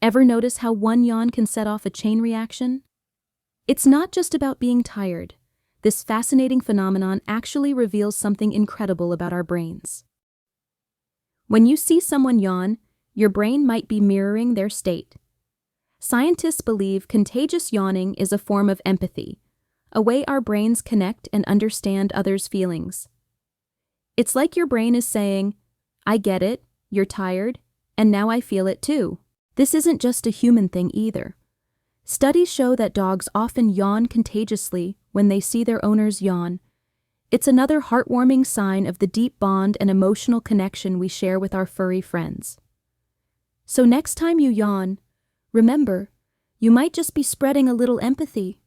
Ever notice how one yawn can set off a chain reaction? It's not just about being tired. This fascinating phenomenon actually reveals something incredible about our brains. When you see someone yawn, your brain might be mirroring their state. Scientists believe contagious yawning is a form of empathy, a way our brains connect and understand others' feelings. It's like your brain is saying, "I get it, you're tired, and now I feel it too." This isn't just a human thing either. Studies show that dogs often yawn contagiously when they see their owners yawn. It's another heartwarming sign of the deep bond and emotional connection we share with our furry friends. So next time you yawn, remember, you might just be spreading a little empathy.